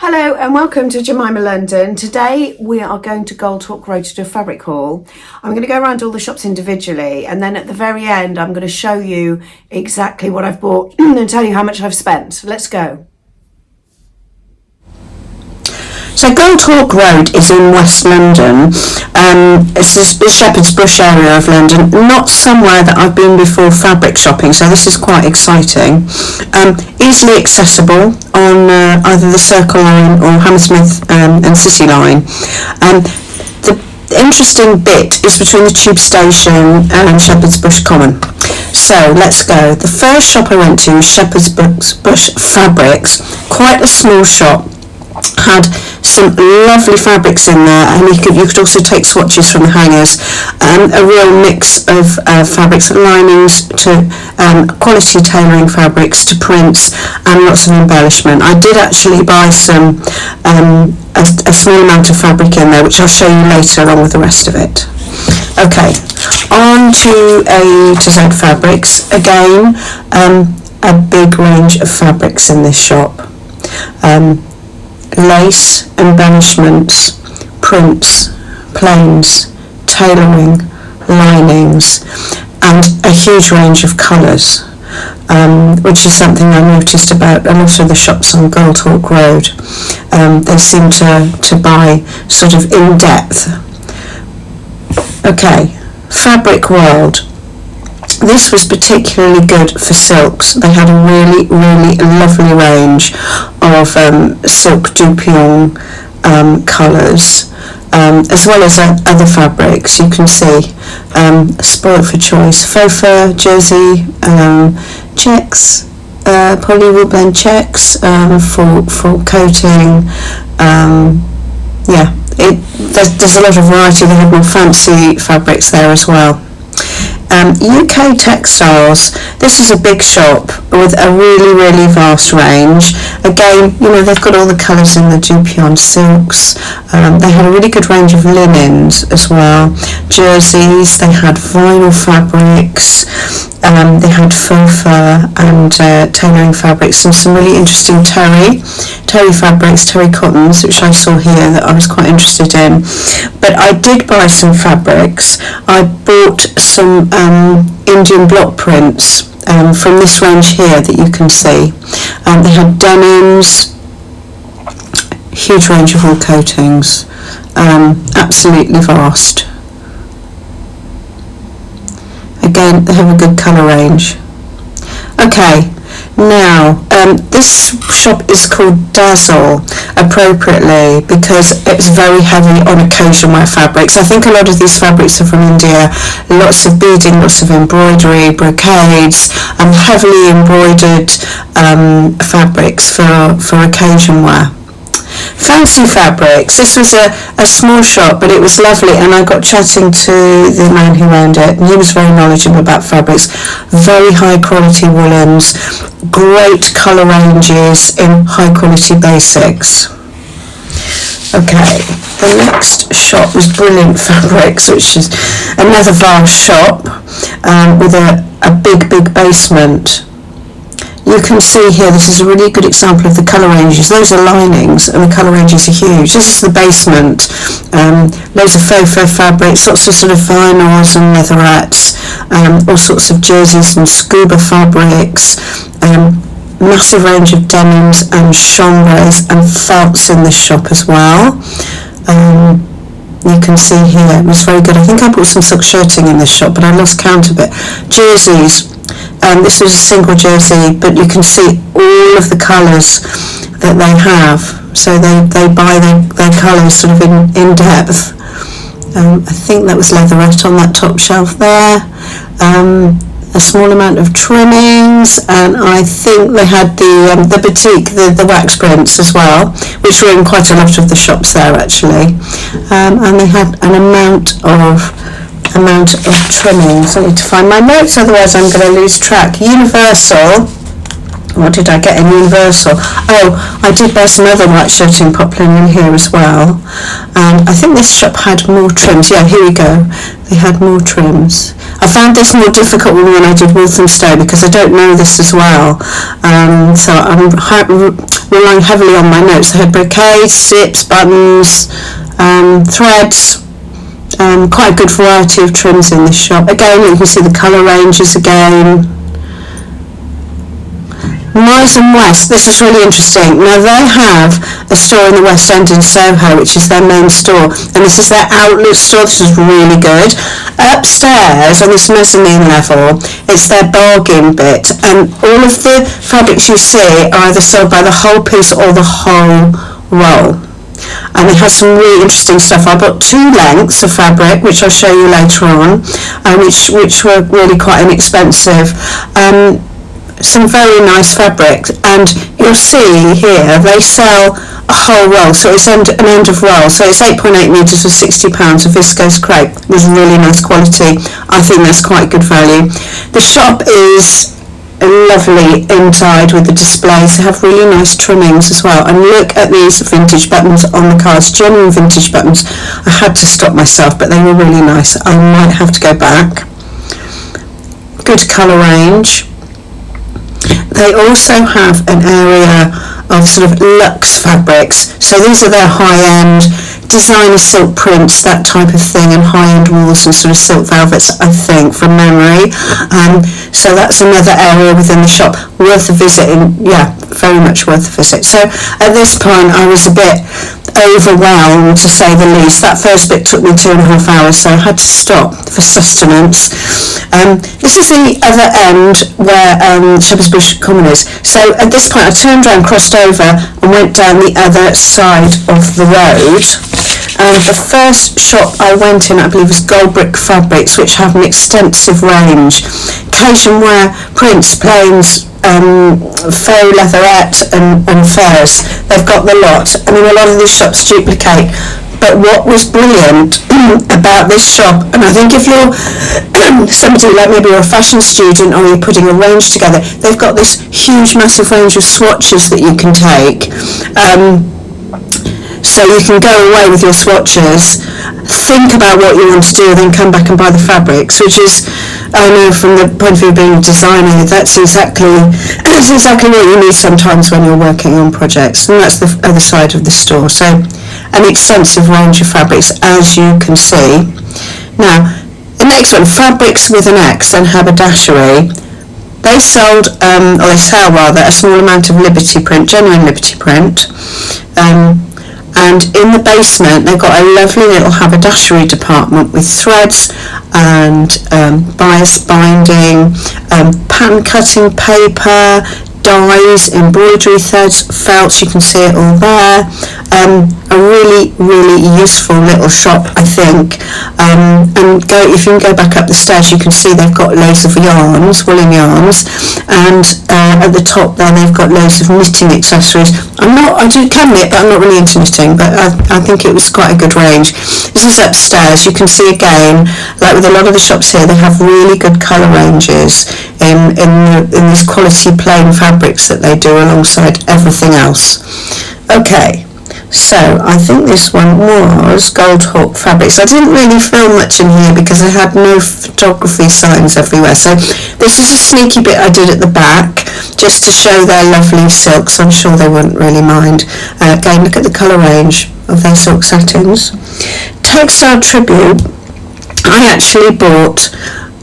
Hello and welcome to Jemima London. Today we are going to Goldhawk Road to do a fabric haul. I'm going to go around all the shops individually, and then at the very end I'm going to show you exactly what I've bought and tell you how much I've spent. Let's go. So Goldhawk Road is in West London. It's the Shepherd's Bush area of London, not somewhere that I've been before fabric shopping, so this is quite exciting. Easily accessible on either the Circle Line or Hammersmith and City Line. The interesting bit is between the Tube Station and Shepherd's Bush Common. So let's go. The first shop I went to was Shepherd's Bush Fabrics, quite a small shop. Had some lovely fabrics in there, and you could also take swatches from the hangers. A real mix of fabrics and linings to quality tailoring fabrics to prints and lots of embellishment. I did actually buy some a small amount of fabric in there, which I'll show you later along with the rest of it. Okay, on to A to Z Fabrics. Again, a big range of fabrics in this shop. Lace, embellishments, prints, plains, tailoring, linings, and a huge range of colours, which is something I noticed about a lot of the shops on Goldhawk Road. They seem to buy sort of in depth. Okay, Fabric World. This was particularly good for silks. They had a really, really lovely range of silk dupion colours, as well as other fabrics. You can see spoilt for choice, faux fur, jersey, checks, polywool blend checks for coating. There's a lot of variety. They have more fancy fabrics there as well. UK Textiles. This is a big shop with a really, really vast range. Again, they've got all the colours in the dupion silks. They had a really good range of linens as well. Jerseys, they had vinyl fabrics, they had faux fur and tailoring fabrics, and some really interesting terry fabrics, terry cottons, which I saw here that I was quite interested in. But I did buy some fabrics. I bought some Indian block prints from this range here that you can see. They had denims, huge range of wool coatings, absolutely vast. Again, they have a good colour range. Okay, now this shop is called Dazzle, appropriately, because it's very heavy on occasion wear fabrics. I think a lot of these fabrics are from India. Lots of beading, lots of embroidery, brocades, and heavily embroidered fabrics for occasion wear. Fancy Fabrics. This was a small shop, but it was lovely, and I got chatting to the man who owned it, and he was very knowledgeable about fabrics. Very high quality woolens, great colour ranges in high quality basics. Okay, the next shop was Brilliant Fabrics, which is another vast shop with a big basement. You can see here, this is a really good example of the colour ranges. Those are linings, and the colour ranges are huge. This is the basement. Loads of faux fur fabrics, lots of sort of vinyls and leatherettes, all sorts of jerseys and scuba fabrics, massive range of denims and chambres and felts in this shop as well. You can see here, it was very good. I think I bought some silk shirting in this shop, but I lost count of it. Jerseys. This was a single jersey, but you can see all of the colours that they have. So they buy their colours sort of in depth. I think that was leatherette on that top shelf there. A small amount of trimmings, and I think they had the batik, the wax prints as well, which were in quite a lot of the shops there actually. And they had an amount of trimmings. I need to find my notes, otherwise I'm going to lose track. Universal What did I get in Universal? Oh, I did buy some other white shirting poplin in here as well. And I think this shop had more trims. Yeah, here we go. They had more trims. I found this more difficult when I did Walthamstow because I don't know this as well. So I'm relying heavily on my notes. I had brocade, zips, buttons, threads. Quite a good variety of trims in this shop. Again, you can see the colour ranges again. Misan West, this is really interesting. Now they have a store in the West End in Soho, which is their main store, and this is their outlet store. This is really good. Upstairs on this mezzanine level, it's their bargain bit, and all of the fabrics you see are either sold by the whole piece or the whole roll. And they have some really interesting stuff. I bought 2 lengths of fabric, which I'll show you later on, which were really quite inexpensive. Some very nice fabric, and you'll see here they sell a whole roll, so it's an end of roll, so it's 8.8 metres for £60 of viscose crepe. It was really nice quality. I think that's quite good value. The shop is lovely inside with the displays. They have really nice trimmings as well, and look at these vintage buttons on the cards, genuine vintage buttons. I had to stop myself, but they were really nice. I might have to go back. Good colour range. They also have an area of sort of luxe fabrics, so these are their high-end designer silk prints, that type of thing, and high-end wools and sort of silk velvets, I think, from memory. So that's another area within the shop worth a visit. Yeah, very much worth a visit. So at this point I was a bit overwhelmed, to say the least. That first bit took me 2.5 hours, so I had to stop for sustenance. This is the other end where Shepherd's Bush Common is. So at this point I turned around, crossed over and went down the other side of the road. The first shop I went in, I believe, was Goldbrick Fabrics, which have an extensive range. Occasion wear, prints, plains, faux leatherette and furs. They've got the lot. I mean, a lot of these shops duplicate, but what was brilliant about this shop, and I think if you're somebody like maybe you're a fashion student or you're putting a range together, they've got this huge massive range of swatches that you can take. So you can go away with your swatches, think about what you want to do, then come back and buy the fabrics, which is, I know from the point of view of being a designer, that's exactly what you need sometimes when you're working on projects, and that's the other side of the store. So an extensive range of fabrics, as you can see. Now, the next one, Fabrics with an X and Haberdashery. They sold, or they sell rather, a small amount of Liberty print, genuine Liberty print. And in the basement they've got a lovely little haberdashery department with threads and bias binding, pattern cutting paper, dyes, embroidery threads, felts, you can see it all there. A really useful little shop, I think. And if you can go back up the stairs, you can see they've got loads of yarns, woolen yarns, and at the top there they've got loads of knitting accessories. I do can knit, but I'm not really into knitting, but I think it was quite a good range. This is upstairs. You can see again, like with a lot of the shops here, they have really good colour ranges in these quality plain fabrics that they do alongside everything else. Okay, so I think this one was Goldhawk Fabrics. I didn't really film much in here because I had no photography signs everywhere, so this is a sneaky bit I did at the back just to show their lovely silks. I'm sure they wouldn't really mind. Again, look at the colour range of their silk satins. Textile Tribute, I actually bought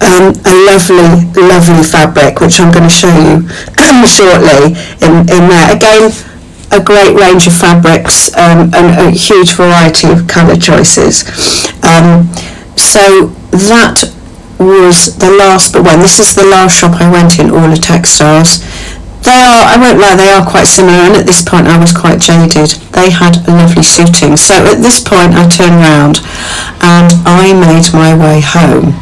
a lovely fabric, which I'm going to show you shortly in there. Again, a great range of fabrics and a huge variety of colour choices. So that was the last but one. This is the last shop I went in, all the Textiles. They are, I won't lie, they are quite similar, and at this point I was quite jaded. They had a lovely suiting. So at this point I turned round and I made my way home.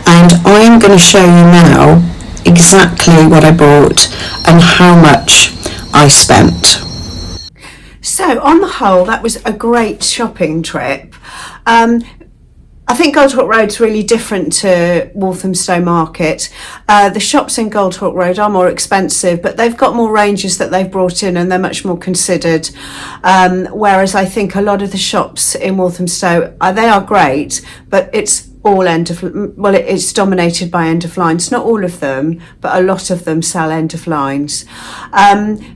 And I'm going to show you now exactly what I bought and how much I spent. So on the whole, that was a great shopping trip. I think Goldhawk Road's really different to Walthamstow Market. The shops in Goldhawk Road are more expensive, but they've got more ranges that they've brought in and they're much more considered. Whereas I think a lot of the shops in Walthamstow, they are great, but it's all it's dominated by end of lines. Not all of them, but a lot of them sell end of lines.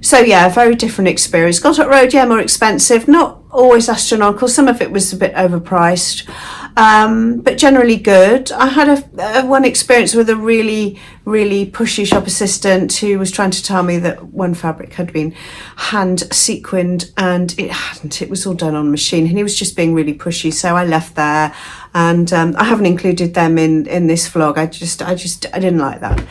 So yeah, very different experience. Goldhawk Road, yeah, more expensive, not always astronomical. Some of it was a bit overpriced, but generally good. I had a one experience with a really pushy shop assistant who was trying to tell me that one fabric had been hand sequined and it hadn't. It was all done on machine, and he was just being really pushy. So I left there, and I haven't included them in this vlog. I didn't like that.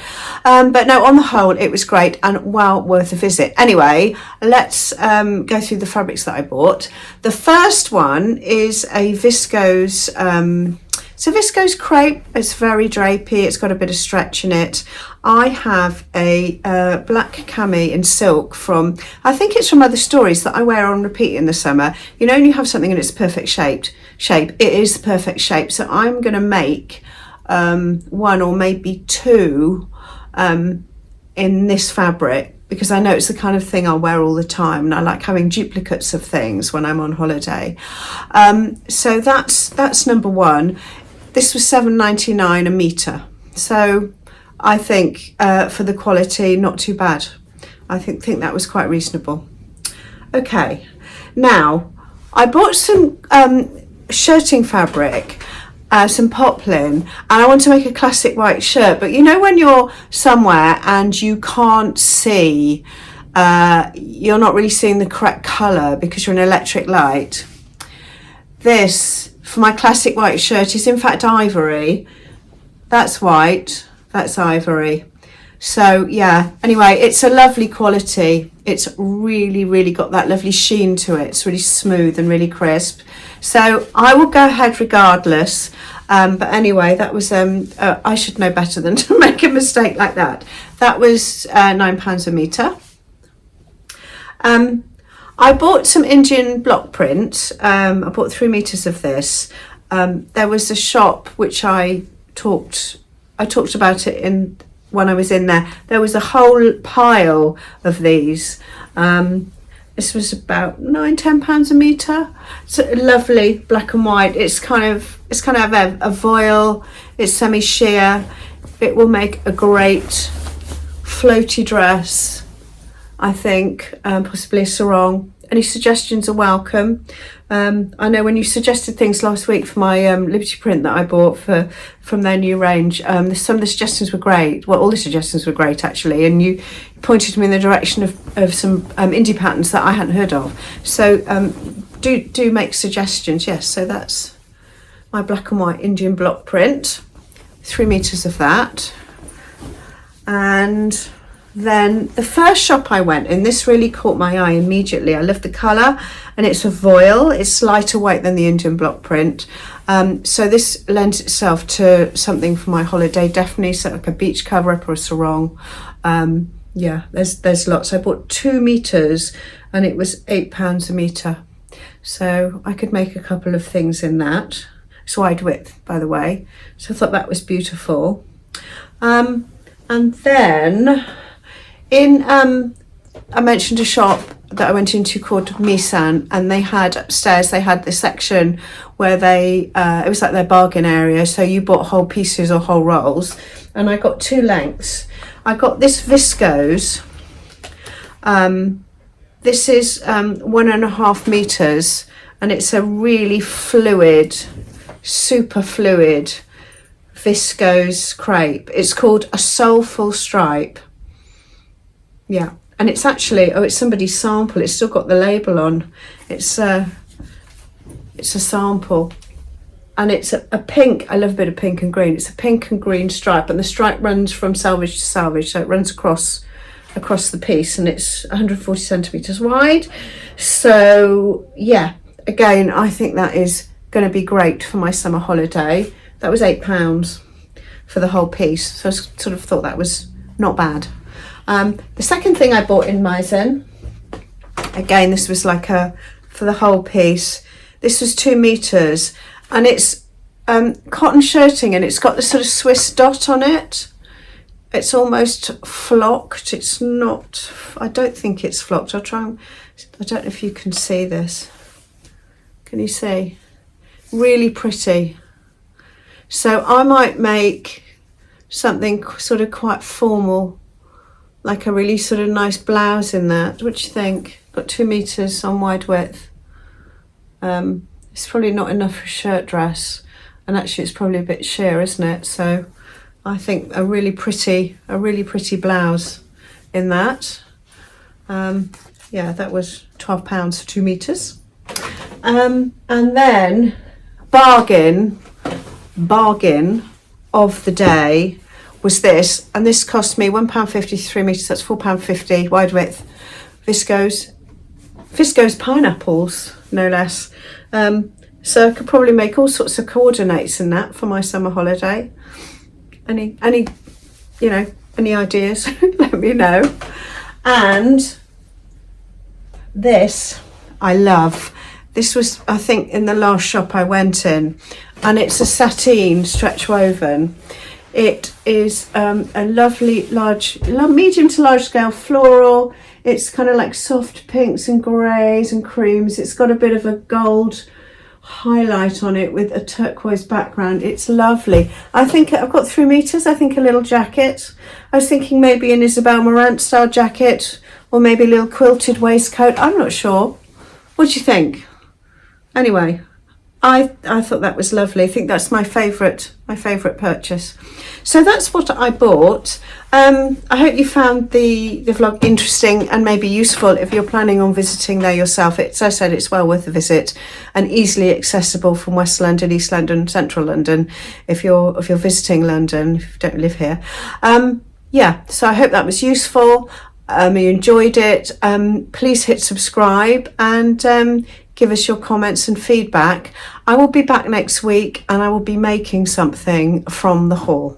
But no, on the whole, it was great and well worth a visit. Anyway, let's go through the fabrics that I bought. The first one is a viscose. It's a viscose crepe. It's very drapey. It's got a bit of stretch in it. I have a black cami in silk from, I think it's from Other Stories, that I wear on repeat in the summer. You know, when you have something in its perfect shape, it is the perfect shape. So I'm going to make one or maybe two in this fabric, because I know it's the kind of thing I'll wear all the time, and I like having duplicates of things when I'm on holiday. So that's number one. This was £7.99 a metre, so I think for the quality, not too bad. I think that was quite reasonable. Okay, now I bought some shirting fabric, some poplin, and I want to make a classic white shirt. But you know when you're somewhere and you can't see, you're not really seeing the correct colour because you're in electric light. This, for my classic white shirt, is in fact ivory. That's white, that's ivory. So yeah, anyway, it's a lovely quality. It's really got that lovely sheen to it. It's really smooth and really crisp. So I will go ahead regardless. But anyway, that was, I should know better than to make a mistake like that. That was £9 a metre. I bought some Indian block print. I bought 3 meters of this. There was a shop which I talked about it when I was in there. There was a whole pile of these. This was about £9-10 a metre. It's lovely black and white. It's kind of a voile. It's semi-sheer. It will make a great floaty dress, I think, possibly a sarong. Any suggestions are welcome. I know when you suggested things last week for my Liberty print that I bought from their new range, some of the suggestions were great. Well, all the suggestions were great actually, and you pointed me in the direction of some indie patterns that I hadn't heard of. So do make suggestions. Yes, so that's my black and white Indian block print, 3 meters of that. And then the first shop I went in, this really caught my eye immediately. I love the colour, and it's a voile. It's lighter weight than the Indian block print. So this lends itself to something for my holiday, definitely, so like a beach cover up or a sarong. Yeah, there's lots. I bought 2 meters and it was £8 a metre. So I could make a couple of things in that. It's wide width, by the way. So I thought that was beautiful. And then I mentioned a shop that I went into called Misan, and they had upstairs, they had this section where it was like their bargain area. So you bought whole pieces or whole rolls, and I got 2 lengths. I got this viscose. This is 1.5 meters, and it's a really fluid, super fluid viscose crepe. It's called a Soulful Stripe. Yeah, and it's actually, it's somebody's sample. It's still got the label on. It's a sample, and it's a pink. I love a bit of pink and green. It's a pink and green stripe, and the stripe runs from selvage to selvage, so it runs across the piece, and it's 140 centimeters wide. So yeah, again, I think that is going to be great for my summer holiday. That was £8 for the whole piece, so I sort of thought that was not bad. The second thing I bought in Misan, again, this was like for the whole piece. This was 2 meters, and it's cotton shirting, and it's got this sort of Swiss dot on it. It's almost flocked. It's not, I don't think it's flocked. I'll try and, I don't know if you can see this. Can you see? Really pretty. So I might make something sort of quite formal, like a really sort of nice blouse in that. What do you think? Got 2 meters on wide width. It's probably not enough for a shirt dress, and actually it's probably a bit sheer, isn't it? So I think a really pretty blouse in that. Yeah, that was £12 for 2 meters. And then bargain of the day was this, and this cost me £1.50 3 meters. That's £4.50 wide width. Visco's pineapples, no less. So I could probably make all sorts of coordinates in that for my summer holiday. Any ideas? Let me know. And this I love. This was, I think, in the last shop I went in, and it's a sateen stretch woven. It is a lovely medium to large scale floral. It's kind of like soft pinks and greys and creams. It's got a bit of a gold highlight on it with a turquoise background. It's lovely. I think I've got 3 meters. I think a little jacket. I was thinking maybe an Isabel Marant style jacket, or maybe a little quilted waistcoat. I'm not sure. What do you think? Anyway, I thought that was lovely. I think that's my favourite purchase. So that's what I bought. I hope you found the vlog interesting and maybe useful if you're planning on visiting there yourself. As I said, it's well worth a visit and easily accessible from West London, East London, Central London if you're visiting London, if you don't live here. Yeah, so I hope that was useful. You enjoyed it. Please hit subscribe and give us your comments and feedback. I will be back next week, and I will be making something from the haul.